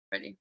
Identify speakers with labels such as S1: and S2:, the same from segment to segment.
S1: Ready.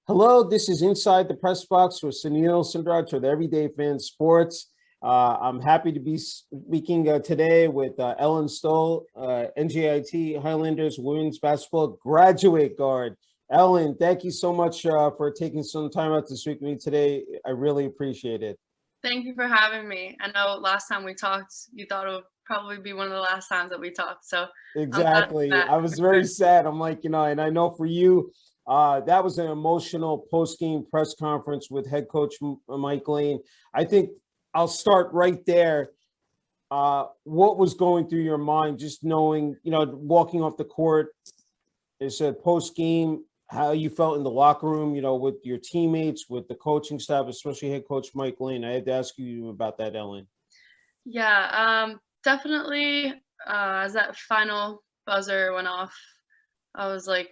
S2: Hello, this is Inside the Press Box with Sunil Sunder Raj with Everyday Fan Sports. I'm happy to be speaking today with Ellyn Stoll, NJIT Highlanders women's basketball graduate guard. Ellyn, thank you so much for taking some time out to speak with me today. I really appreciate it.
S1: Thank you for having me. I know last time we talked, you thought it would probably be one of the last times that we talked. So
S2: exactly. I was very sad. I'm like, and I know for you, that was an emotional post-game press conference with head coach Mike Lane. I think I'll start right there. What was going through your mind, just knowing, walking off the court, it's a post-game, how you felt in the locker room, with your teammates, with the coaching staff, especially head coach Mike Lane. I had to ask you about that, Ellyn.
S1: Yeah, definitely. As that final buzzer went off, I was like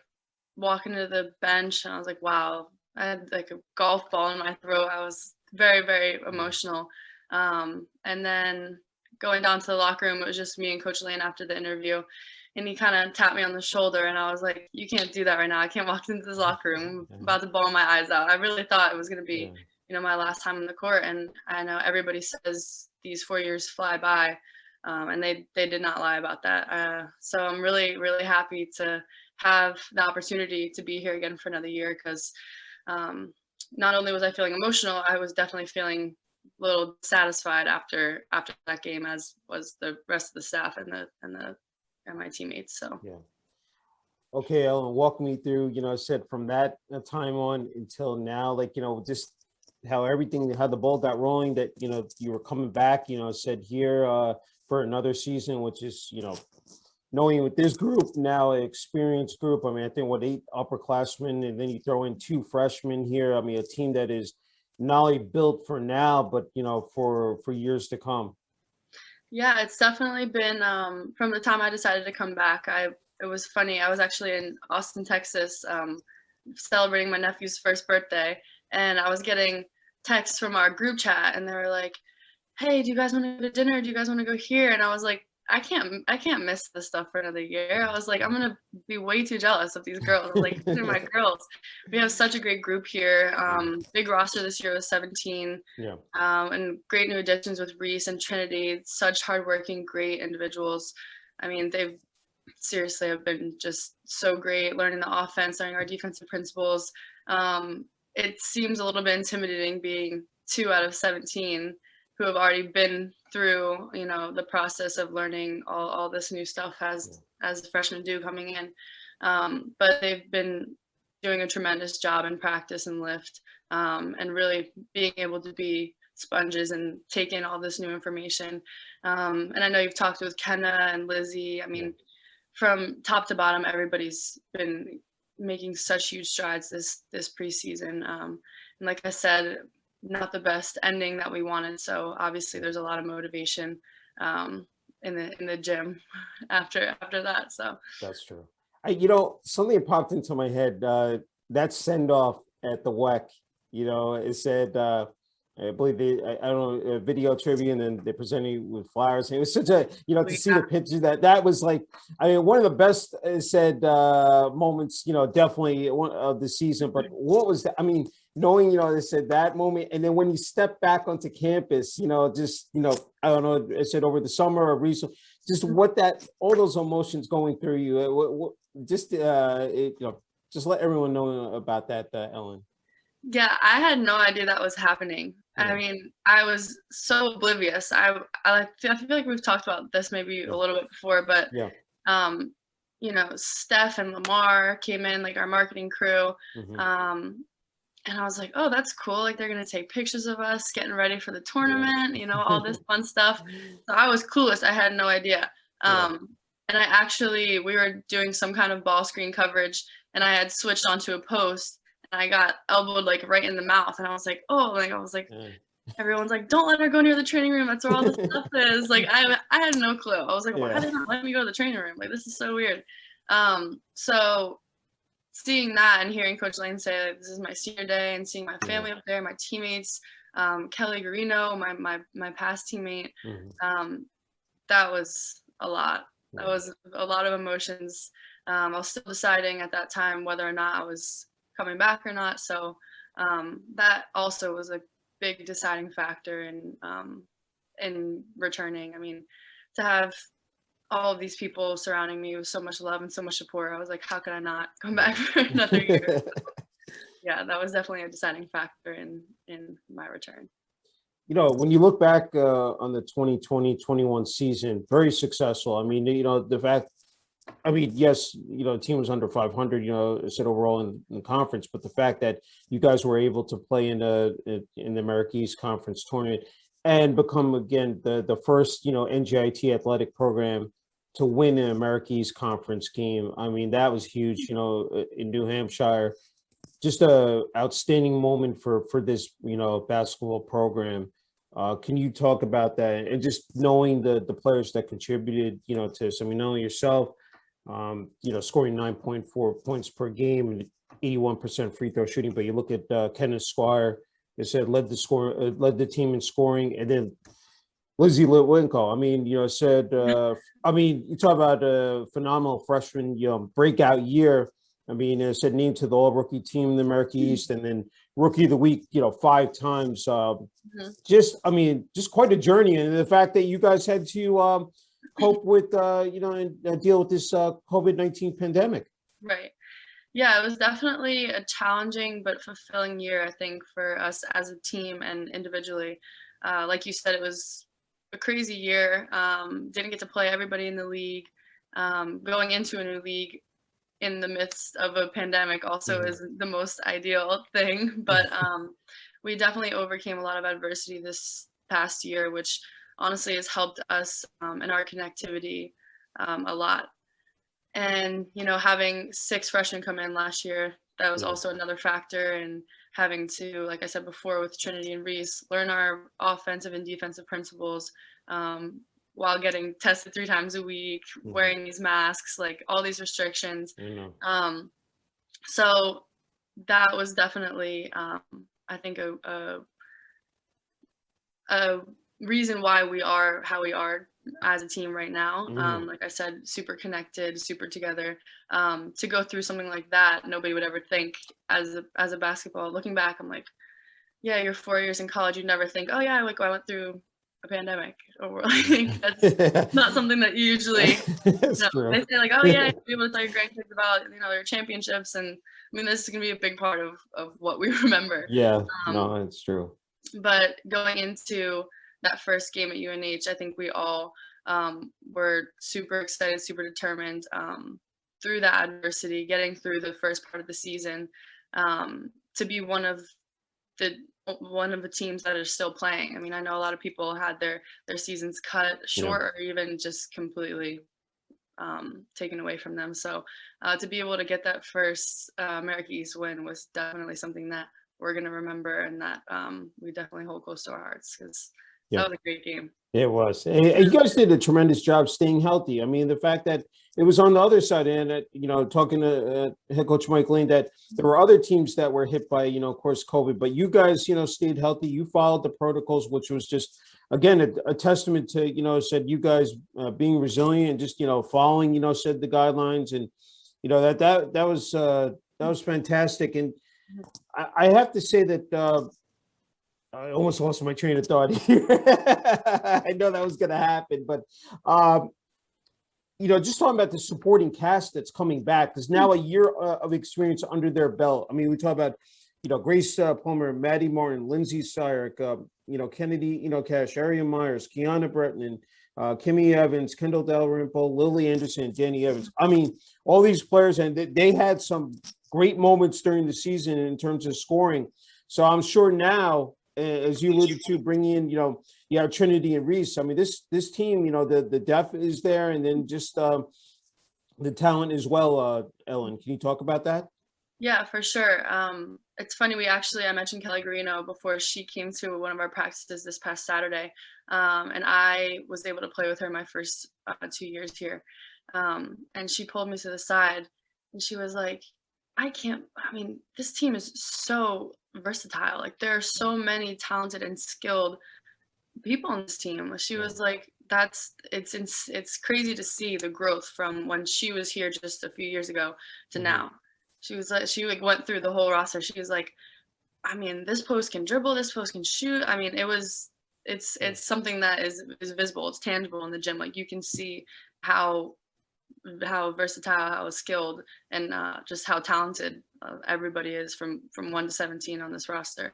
S1: walking to the bench and I was like, wow, I had like a golf ball in my throat. I was very, very emotional. And then going down to the locker room, it was just me and Coach Lane after the interview. And he kind of tapped me on the shoulder and I was like, you can't do that right now. I can't walk into this locker room. I'm about to bawl my eyes out. I really thought it was going to be, my last time on the court. And I know everybody says these 4 years fly by. And they did not lie about that. So I'm really, really happy to have the opportunity to be here again for another year because not only was I feeling emotional, I was definitely feeling a little satisfied after that game, as was the rest of the staff and my teammates. So
S2: yeah. Okay, Ellyn, walk me through, I said from that time on until now, just how the ball got rolling, that, you were coming back, said here for another season, which is, knowing with this group now, an experienced group. I mean, I think 8 upperclassmen, and then you throw in 2 freshmen here. I mean, a team that is not only built for now, but, for years to come.
S1: Yeah, it's definitely been from the time I decided to come back. It was funny. I was actually in Austin, Texas, celebrating my nephew's first birthday, and I was getting texts from our group chat, and they were like, "Hey, do you guys want to go to dinner? Do you guys want to go here?" And I was like, I can't miss this stuff for another year. I was like, I'm gonna be way too jealous of these girls. I was like, these are my girls. We have such a great group here. Big roster this year was 17.
S2: Yeah.
S1: And great new additions with Reese and Trinity. Such hardworking, great individuals. I mean, they've seriously have been just so great, learning the offense, learning our defensive principles. It seems a little bit intimidating being 2 out of 17 who have already been through, the process of learning all this new stuff as freshmen do coming in. But they've been doing a tremendous job in practice and lift, and really being able to be sponges and take in all this new information. And I know you've talked with Kenna and Lizzie. I mean, from top to bottom, everybody's been making such huge strides this preseason. And like I said, not the best ending that we wanted. So obviously there's a lot of motivation in the gym after that. So
S2: that's true. Something popped into my head, that send off at the WEC, it said, I believe I don't know, video trivia, and then they presented you with flowers. And it was such a, to see the picture that was like, I mean, one of the best moments, definitely of the season. But what was that? I mean, knowing, they said that moment, and then when you step back onto campus, just, I don't know, I said over the summer or recently, just all those emotions going through you, just let everyone know about that, Ellyn.
S1: Yeah, I had no idea that was happening. Yeah. I mean, I was so oblivious. I feel like we've talked about this maybe a little bit before, but Steph and Lamar came in, like our marketing crew. And I was like, oh, that's cool. Like they're going to take pictures of us getting ready for the tournament, all this fun stuff. So I was clueless. I had no idea. And we were doing some kind of ball screen coverage, and I had switched onto a post. I got elbowed like right in the mouth, and I was like, everyone's like, don't let her go near the training room. That's where all the stuff is. Like, I had no clue. I was like, why did they not let me go to the training room? Like, this is so weird. So seeing that and hearing Coach Lane say, like, this is my senior day, and seeing my family up there, my teammates, Kelly Garino, my past teammate, that was a lot. that was a lot of emotions. I was still deciding at that time whether or not I was coming back or not. So that also was a big deciding factor in returning. I mean, to have all of these people surrounding me with so much love and so much support, I was like, how could I not come back for another year? Yeah, that was definitely a deciding factor in my return.
S2: When you look back on the 2020-21 season, very successful. I mean, the fact, I mean, yes, the team was under 500, said overall in the conference, but the fact that you guys were able to play in the America East Conference tournament and become again the first, NJIT athletic program to win an America East Conference game. I mean, that was huge, in New Hampshire. Just a outstanding moment for this, basketball program. Can you talk about that and just knowing the players that contributed, to this? I mean, not only yourself, scoring 9.4 points per game and 81% free throw shooting, but you look at Kenneth Squire, it said led the team in scoring, and then Lizzie Litwinko. I mean, said, I mean, you talk about a phenomenal freshman, breakout year. I mean, it said named to the all-rookie team in the America East, and then rookie of the week, 5 times. Just quite a journey, and the fact that you guys had to cope with, and deal with this COVID-19 pandemic.
S1: Right. Yeah, it was definitely a challenging but fulfilling year, I think, for us as a team and individually. Like you said, it was a crazy year. Didn't get to play everybody in the league. Going into a new league in the midst of a pandemic also isn't the most ideal thing, but we definitely overcame a lot of adversity this past year, which honestly has helped us in our connectivity a lot. And having 6 freshmen come in last year, that was also another factor, and having to, like I said before, with Trinity and Reese, learn our offensive and defensive principles while getting tested 3 times a week, wearing these masks, like all these restrictions. So that was definitely, I think, a reason why we are how we are as a team right now. Like I said, super connected, super together. To go through something like that, nobody would ever think as a basketball. Looking back, I'm like, yeah, you're 4 years in college. You'd never think, oh yeah, like I went through a pandemic, or like that's not something that you usually. They say like, oh yeah, you'll be able to tell your grandkids about their championships, and I mean this is gonna be a big part of what we remember.
S2: Yeah, no, it's true.
S1: But going into that first game at UNH, I think we all were super excited, super determined through that adversity, getting through the first part of the season, to be one of the teams that are still playing. I mean, I know a lot of people had their seasons cut short or even just completely taken away from them. So to be able to get that first America East win was definitely something that we're going to remember, and that we definitely hold close to our hearts, because that was a great game.
S2: It was. You guys did a tremendous job staying healthy. I mean, the fact that it was on the other side, and talking to head coach Mike Lane, that there were other teams that were hit by, of course, COVID, but you guys, stayed healthy. You followed the protocols, which was just, again, a testament to, said you guys being resilient and just, following, said the guidelines, and, that was fantastic. And I have to say that I almost lost my train of thought here. I know that was going to happen, but just talking about the supporting cast that's coming back, there's now a year of experience under their belt. I mean, we talk about, Grace Palmer, Maddie Martin, Lindsay Syrick, Kennedy, Cash, Arian Myers, Kiana Breton, Kimmy Evans, Kendall Dalrymple, Lily Anderson, Danny Evans. I mean, all these players, and they had some great moments during the season in terms of scoring. So I'm sure now, as you alluded to, bringing in, Trinity and Reese. I mean, this team, the depth is there, and then just the talent as well. Ellyn, can you talk about that?
S1: Yeah, for sure. It's funny. I mentioned Kelly Garino before she came to one of our practices this past Saturday, and I was able to play with her my first 2 years here. And she pulled me to the side, and she was like, this team is so versatile. Like, there are so many talented and skilled people on this team. She was like, it's crazy to see the growth from when she was here just a few years ago to now. She was like, she like went through the whole roster. She was like, I mean, this post can dribble, this post can shoot. I mean, it's something that is visible, it's tangible in the gym. Like you can see how versatile, how skilled, and just how talented everybody is from 1 to 17 on this roster.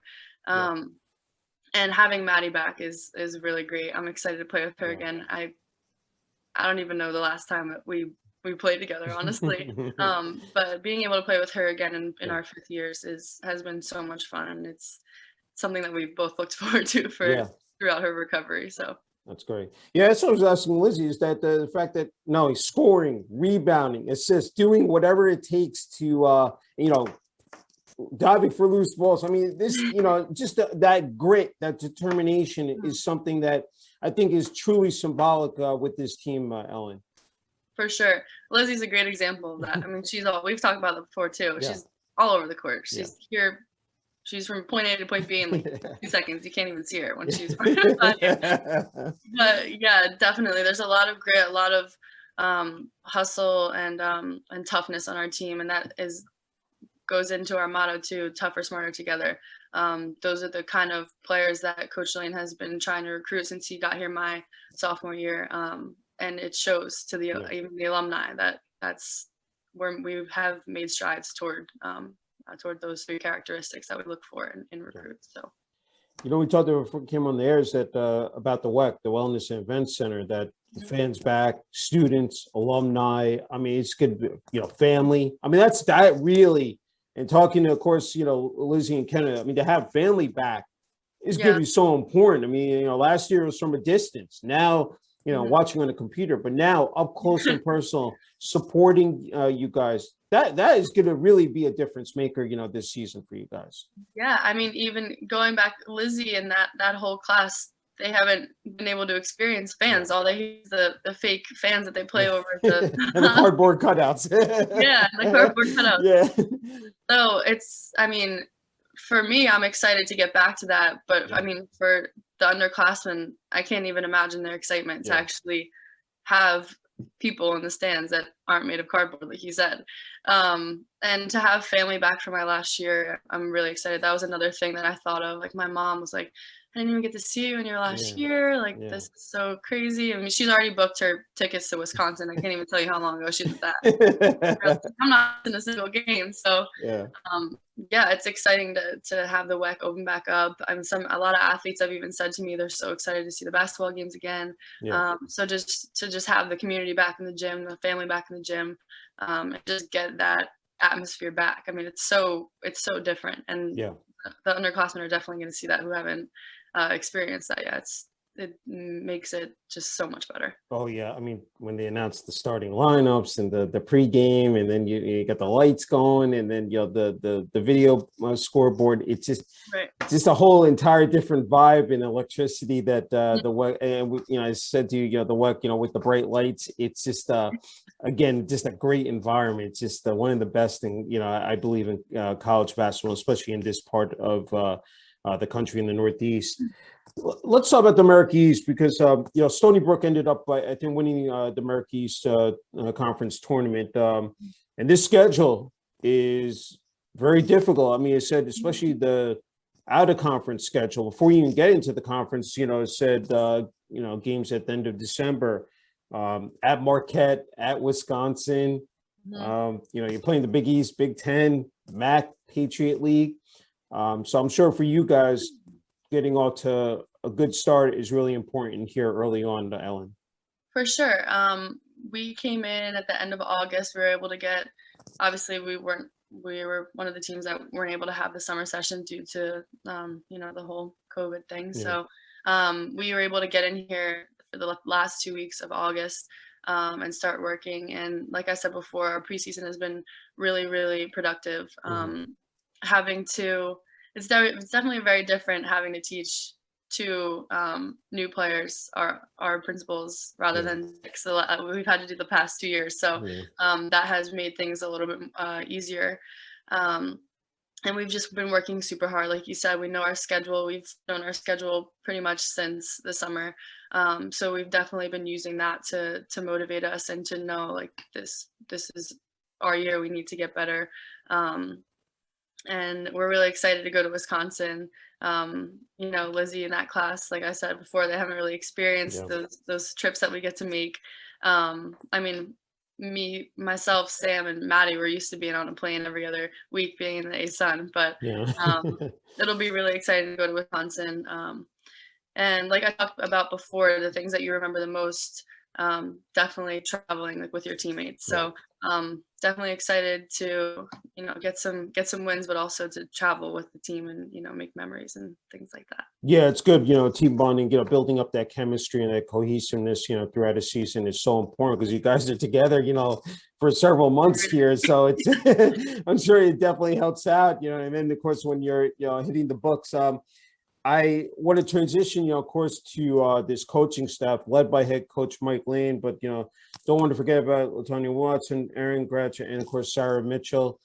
S1: And having Maddie back is really great. I'm excited to play with her again. I don't even know the last time that we played together, honestly. But being able to play with her again in our 5th years has been so much fun, and it's something that we've both looked forward to throughout her recovery. So
S2: that's great. Yeah, that's what I was asking Lizzie, is that the fact that he's scoring, rebounding, assists, doing whatever it takes to diving for loose balls. I mean, this, just that grit, that determination is something that I think is truly symbolic with this team, Ellyn.
S1: For sure. Lizzie's a great example of that. I mean, we've talked about that before too. Yeah. She's all over the court. She's here. She's from point A to point B in like 2 seconds. You can't even see her when she's But yeah, definitely. There's a lot of grit, a lot of hustle and toughness on our team. And that goes into our motto too, tougher, smarter together. Those are the kind of players that Coach Lane has been trying to recruit since he got here my sophomore year. And it shows to even the alumni that's where we have made strides toward those 3 characteristics that we look for in recruits. So,
S2: we talked before we came on the air is that about the WEC, the Wellness and Events Center, that fans back, students, alumni. I mean, it's good, family. I mean, that really. And talking to, of course, Lizzie and Kenna. I mean, to have family back is going to be so important. I mean, last year it was from a distance. Now, watching on a computer, but now up close and personal, supporting you guys. That is going to really be a difference maker, this season for you guys. Yeah,
S1: I mean, even going back, Lizzie and that whole class, they haven't been able to experience fans. All they hear is the fake fans that they play over the
S2: and the cardboard cutouts.
S1: The cardboard cutouts. Yeah. So I mean, for me, I'm excited to get back to that. But I mean, for the underclassmen, I can't even imagine their excitement to actually have people in the stands that aren't made of cardboard, like you said. And to have family back for my last year, I'm really excited. That was another thing that I thought of. Like my mom was like, I didn't even get to see you in your last year. Like this is so crazy. I mean, she's already booked her tickets to Wisconsin. I can't even tell you how long ago she did that. I'm not in a single game. So it's exciting to have the WEC open back up. A lot of athletes have even said to me they're so excited to see the basketball games again. So just have the community back in the gym, the family back in the gym, and just get that atmosphere back. I mean, it's so different, and the underclassmen are definitely going to see that who haven't experienced that yet. It makes it just so much better.
S2: Oh yeah, I mean, when they announced the starting lineups and the pregame, and then you got the lights going, and then the video scoreboard, it's just a whole entire different vibe and electricity that the WEC, and I said to you, the WEC, with the bright lights, it's just again just a great environment. It's just one of the best thing, I believe in college basketball, especially in this part of the country in the Northeast. Let's talk about the America East, because Stony Brook ended up by, I think, winning the America East conference tournament, and this schedule is very difficult. I mean, it said especially the out of conference schedule before you even get into the conference. It said games at the end of December at Marquette, at Wisconsin. You're playing the Big East, Big Ten, MAC, Patriot League. So I'm sure for you guys, getting off to a good start is really important here early on, Ellyn.
S1: For sure. We came in at the end of August. We were able to get, obviously we were one of the teams that weren't able to have the summer session due to, the whole COVID thing. So we were able to get in here for the last 2 weeks of August and start working. And like I said before, our preseason has been really, really productive. It's definitely very different having to teach 2 new players, our principals, rather than 6 we've had to do the past 2 years. So that has made things a little bit easier. and we've just been working super hard. Like you said, we know our schedule. We've known our schedule pretty much since the summer. So we've definitely been using that to motivate us and to know like this is our year. We need to get better. And we're really excited to go to Wisconsin. You know, Lizzie in that class, like I said before, they haven't really experienced those trips that we get to make. I mean, me, myself, Sam, and Maddie were used to being on a plane every other week, being in the ASUN, but
S2: Yeah.
S1: it'll be really exciting to go to Wisconsin. And like I talked about before, the things that you remember the most, definitely traveling like with your teammates. So definitely excited to, you know, get some wins, but also to travel with the team and, you know, make memories and things like that.
S2: Yeah, it's good, you know, team bonding, you know, building up that chemistry and that cohesiveness, you know, throughout a season is so important because you guys are together, you know, for several months here. So it's, I'm sure it definitely helps out, you know, and then of course, when you're, you know, hitting the books, I want to transition, you know, of course, to this coaching staff led by head coach Mike Lane, but, you know, don't want to forget about Latonya Watson, Aaron Gratch, and of course, Sarah Mitchell.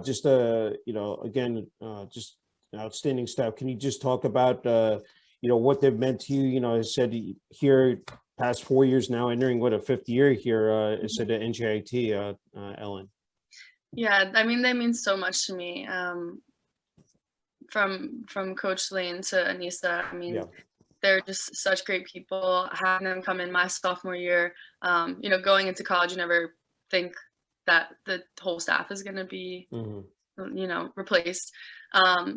S2: Just, you know, again, just outstanding staff. Can you just talk about, you know, what they've meant to you? You know, I said here past 4 years now, entering what a fifth year here, I said at NJIT, Ellyn.
S1: Yeah, I mean, they mean so much to me. From Coach Lane to Anissa, I mean, they're just such great people. Having them come in my sophomore year, you know, going into college, you never think that the whole staff is going to be, you know, replaced.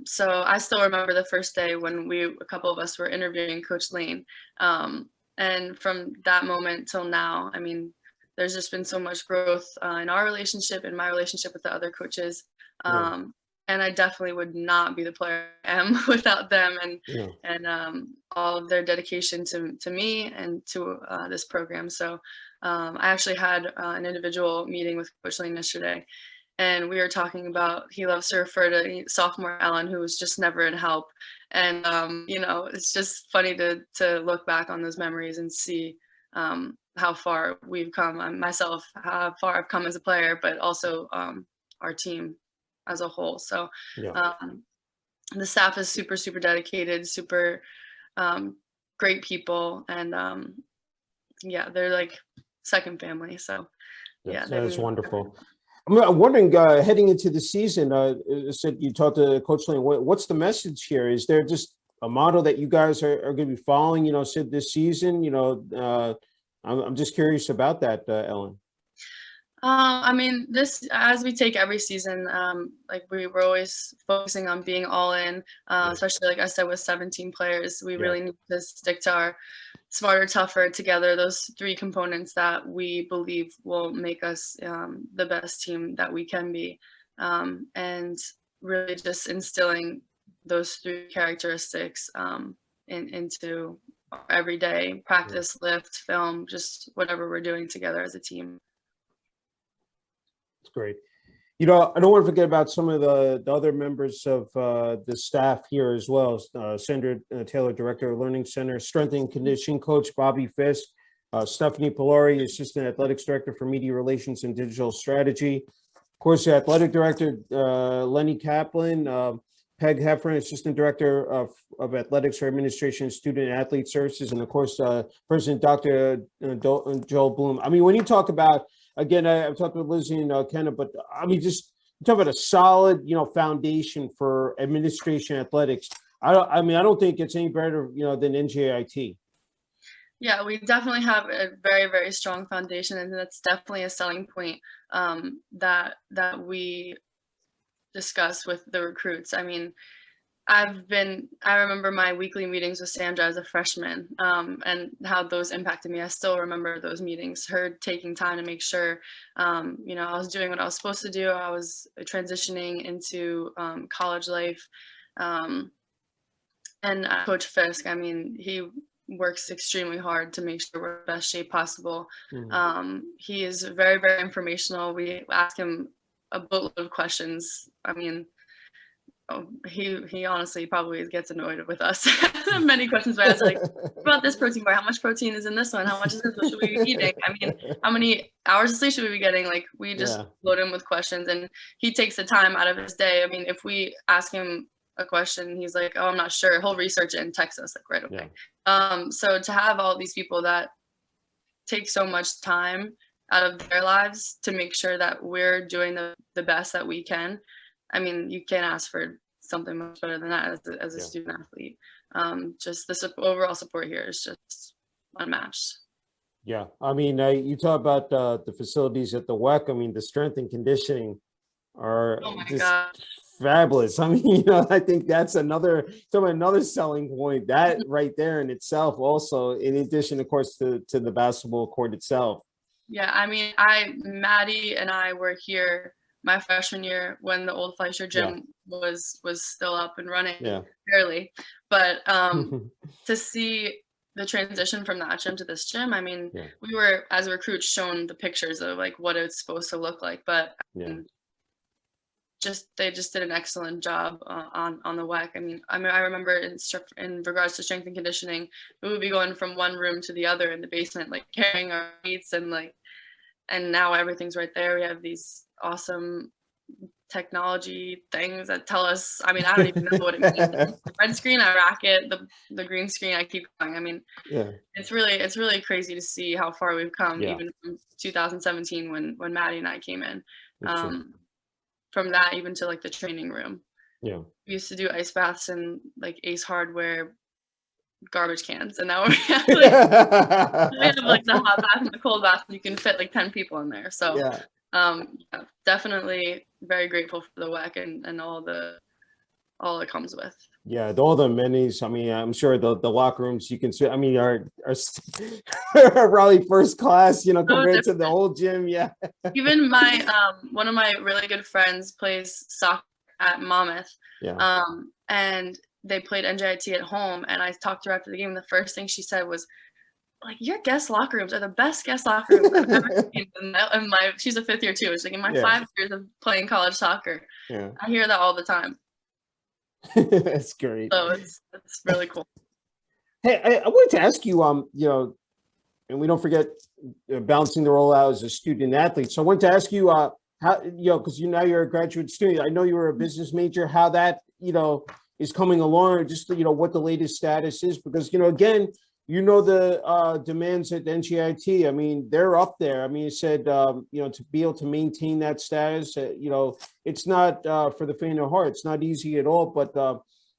S1: So I still remember the first day when a couple of us were interviewing Coach Lane. And from that moment till now, I mean, there's just been so much growth in our relationship and my relationship with the other coaches. And I definitely would not be the player I am without them and all of their dedication to me and to this program. So I actually had an individual meeting with Coach Lane yesterday, and we were talking about he loves to refer to sophomore Ellyn, who was just never in help. And you know, it's just funny to look back on those memories and see how far we've come. Myself, how far I've come as a player, but also our team as a whole. So the staff is super, super dedicated, super great people. And yeah, they're like second family. So yeah,
S2: that's wonderful. I'm wondering, heading into the season, said you talked to Coach Lane, what's the message here? Is there just a model that you guys are going to be following, you know, Sid, this season? You know, I'm just curious about that, Ellyn.
S1: I mean, this, as we take every season, like we're always focusing on being all in, especially like I said, with 17 players, we really need to stick to our smarter, tougher together, those three components that we believe will make us the best team that we can be. And really just instilling those three characteristics into everyday practice, lift, film, just whatever we're doing together as a team.
S2: It's great. You know, I don't want to forget about some of the other members of the staff here as well. Sandra Taylor, Director of Learning Center, Strength and Conditioning Coach Bobby Fisk, Stephanie Pilari, Assistant Athletics Director for Media Relations and Digital Strategy. Of course, the Athletic Director, Lenny Kaplan, Peg Heffern, Assistant Director of Athletics for Administration and Student Athlete Services, and of course, President Dr. Joel Bloom. I mean, when you talk about, again, I've talked with Lizzie and Kenna, but I mean, just talk about a solid, you know, foundation for administration athletics. I mean, I don't think it's any better, you know, than NJIT.
S1: Yeah, we definitely have a very, very strong foundation, and that's definitely a selling point that we discuss with the recruits. I mean, I remember my weekly meetings with Sandra as a freshman, and how those impacted me. I still remember those meetings, her taking time to make sure, you know, I was doing what I was supposed to do. I was transitioning into college life. And Coach Fisk, I mean, he works extremely hard to make sure we're in the best shape possible. He is very, very informational. We ask him a boatload of questions. I mean, he honestly probably gets annoyed with us. Many questions I ask, like, about this protein bar, how much protein is in this one? How much is this? What should we be eating? I mean, how many hours of sleep should we be getting? Like, we just load him with questions, and he takes the time out of his day. I mean, if we ask him a question, he's like, oh, I'm not sure. He'll research it and text us like right away. So to have all these people that take so much time out of their lives to make sure that we're doing the best that we can, I mean, you can't ask for something much better than that as a student athlete. Just the overall support here is just unmatched.
S2: Yeah, I mean, you talk about the facilities at the WEC. I mean, the strength and conditioning are fabulous. I mean, you know, I think that's another selling point. That right there in itself, also, in addition, of course, to the basketball court itself.
S1: Yeah, I mean, Maddie and I were here my freshman year when the old Fleischer gym was still up and running, barely. But to see the transition from that gym to this gym, I mean, we were, as recruits, shown the pictures of like what it's supposed to look like, but they just did an excellent job on the WEC. I remember in regards to strength and conditioning, we would be going from one room to the other in the basement, like carrying our weights, and now everything's right there. We have these awesome technology things that tell us, I mean, I don't even know what it means. The red screen, I rack it. The green screen, I keep going. I mean, it's really crazy to see how far we've come, even from 2017 when Maddie and I came in. From that even to like the training room. We used to do ice baths in like Ace Hardware garbage cans, and now we have like the hot bath and the cold bath, and you can fit like 10 people in there. So definitely very grateful for the WEC and all it comes with.
S2: Yeah, all the amenities. I mean, I'm sure the locker rooms you can see, I mean, are probably first class, you know, compared to the old gym.
S1: Even my one of my really good friends plays soccer at Monmouth. And they played NJIT at home, and I talked to her after the game. The first thing she said was, like, your guest locker rooms are the best guest locker rooms I've ever seen. She's a fifth year too. She's like, in my 5 years of playing college soccer, I hear that all the time.
S2: That's great.
S1: So it's really cool.
S2: Hey, I wanted to ask you, you know, and we don't forget balancing the role out as a student athlete. So I wanted to ask you, how, you know, because now you're a graduate student. I know you were a business major. How that, you know, is coming along, just, you know, what the latest status is, because, you know, again, you know, the demands at NJIT, I mean, they're up there. I mean, you said, you know, to be able to maintain that status, you know, it's not for the faint of heart. It's not easy at all, but,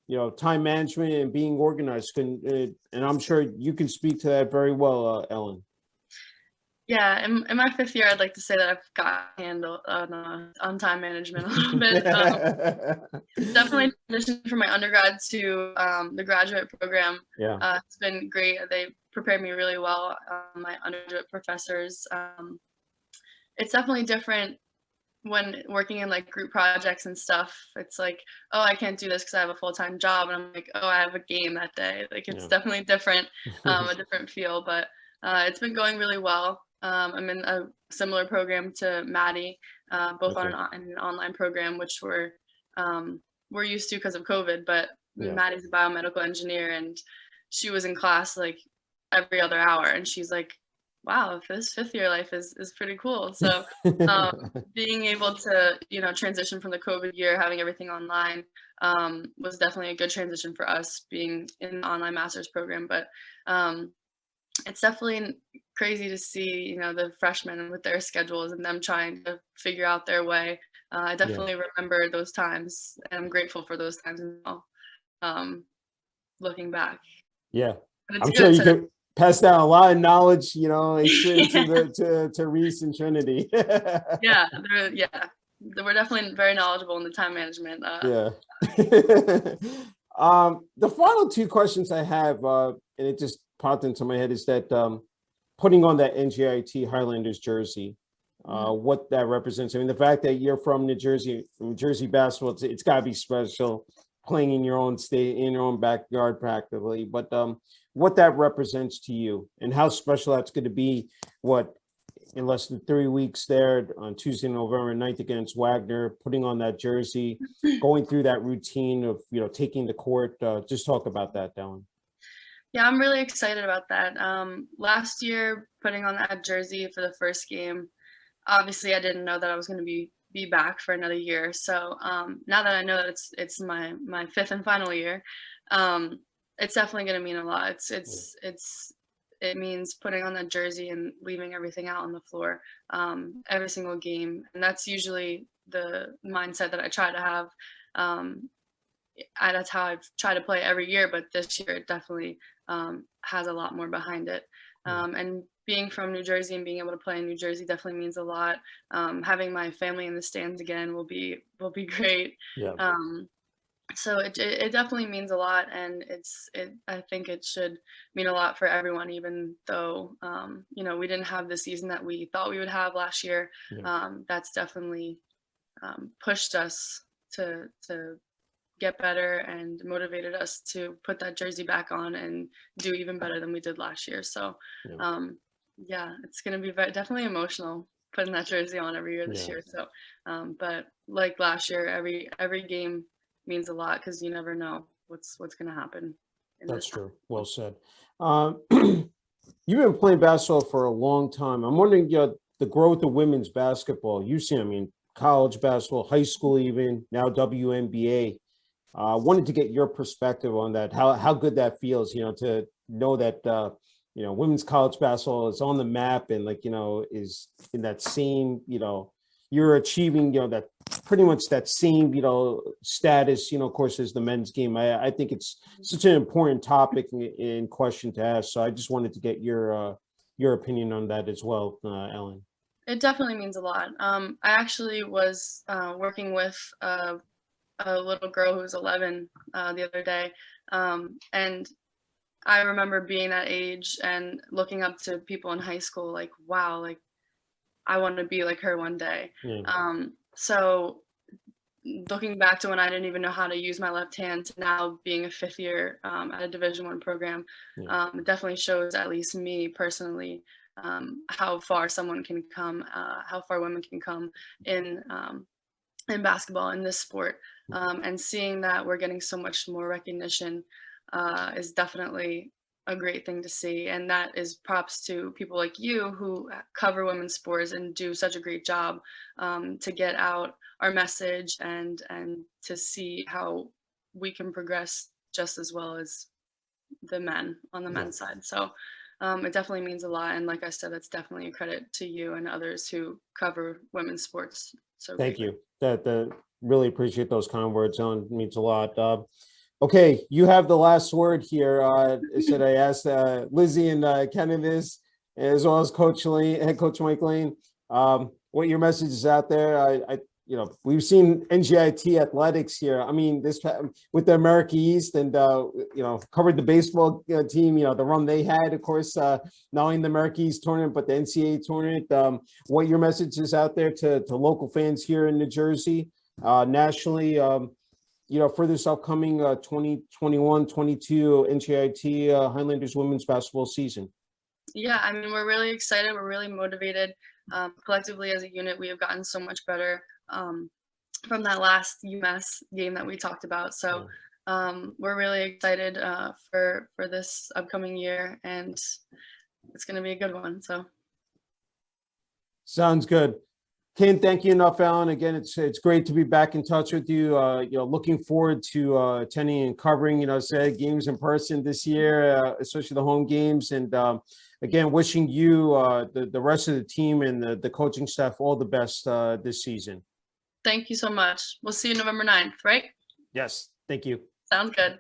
S2: you know, time management and being organized and I'm sure you can speak to that very well, Ellyn.
S1: Yeah, in my 5th year, I'd like to say that I've got a handle on time management a little bit. Definitely transitioned from my undergrad to the graduate program. It's been great. They prepared me really well, my undergraduate professors. It's definitely different when working in like group projects and stuff. It's like, oh, I can't do this because I have a full-time job, and I'm like, oh, I have a game that day. Like, it's definitely different, a different feel, but it's been going really well. I'm in a similar program to Maddie, both on an online program, which we're used to because of COVID, but Maddie's a biomedical engineer, and she was in class like every other hour, and she's like, wow, this 5th year life is pretty cool. So being able to, you know, transition from the COVID year, having everything online, was definitely a good transition for us being in the online master's program. But it's definitely crazy to see, you know, the freshmen with their schedules and them trying to figure out their way. I definitely remember those times, and I'm grateful for those times as well, looking back.
S2: I'm sure you can pass down a lot of knowledge, you know, to Reese and Trinity.
S1: We're definitely very knowledgeable in the time management.
S2: The final 2 questions I have, and it just popped into my head, is that putting on that NJIT Highlanders jersey, what that represents. I mean, the fact that you're from New Jersey basketball, it's got to be special, playing in your own state, in your own backyard practically. But what that represents to you and how special that's going to be, in less than 3 weeks there on Tuesday, November 9th against Wagner, putting on that jersey, going through that routine of, taking the court. Just talk about that, Ellyn.
S1: Yeah, I'm really excited about that. Last year, putting on that jersey for the first game, obviously I didn't know that I was going to be back for another year. So now that I know that it's my fifth and final year, it's definitely going to mean a lot. It means putting on that jersey and leaving everything out on the floor every single game, and that's usually the mindset that I try to have. That's how I've tried to play every year, but this year it definitely has a lot more behind it. And being from New Jersey and being able to play in New Jersey definitely means a lot. Having my family in the stands again will be great.
S2: Yeah.
S1: So it definitely means a lot, and I think it should mean a lot for everyone, even though we didn't have the season that we thought we would have last year. That's definitely pushed us to get better and motivated us to put that jersey back on and do even better than we did last year. So it's going to be definitely emotional putting that jersey on every year this year. So but like last year, every game means a lot because you never know what's going to happen.
S2: That's true. Well said. You've been playing basketball for a long time. I'm wondering, the growth of women's basketball. You've seen, college basketball, high school, even now WNBA. Wanted to get your perspective on that. How good that feels, to know that women's college basketball is on the map and is in that same, you're achieving, that pretty much that same, status, of course, as the men's game. I think it's such an important topic in question to ask. So I just wanted to get your opinion on that as well, Ellyn.
S1: It definitely means a lot. I actually was working with a little girl who was 11 the other day, and I remember being that age and looking up to people in high school like, wow, like I want to be like her one day. So looking back to when I didn't even know how to use my left hand to now being a fifth year at a Division I program, it definitely shows, at least me personally, how far someone can come, how far women can come in basketball, in this sport. And seeing that we're getting so much more recognition is definitely a great thing to see. And that is props to people like you who cover women's sports and do such a great job to get out our message and to see how we can progress just as well as the men on the men's side. So it definitely means a lot. And like I said, that's definitely a credit to you and others who cover women's sports. So
S2: thank you. That really appreciate those kind words. It means a lot. Okay, you have the last word here. Should I ask Lizzie and Kenneth this, as well as head coach Mike Lane, what your message is out there? We've seen NJIT athletics here. I mean, this with the America East and covered the baseball team. The run they had, of course, not only in the America East tournament but the NCAA tournament. What your message is out there to local fans here in New Jersey, nationally. For this upcoming 2021-22 NJIT Highlanders women's basketball season.
S1: Yeah, I mean, we're really excited. We're really motivated. Collectively as a unit, we have gotten so much better from that last UMass game that we talked about. So we're really excited for this upcoming year, and it's going to be a good one. So
S2: sounds good. Can't thank you enough, Ellyn. Again, it's great to be back in touch with you. Looking forward to attending and covering, games in person this year, especially the home games. And again, wishing you, the rest of the team and the coaching staff all the best this season.
S1: Thank you so much. We'll see you November 9th, right?
S2: Yes. Thank you.
S1: Sounds good.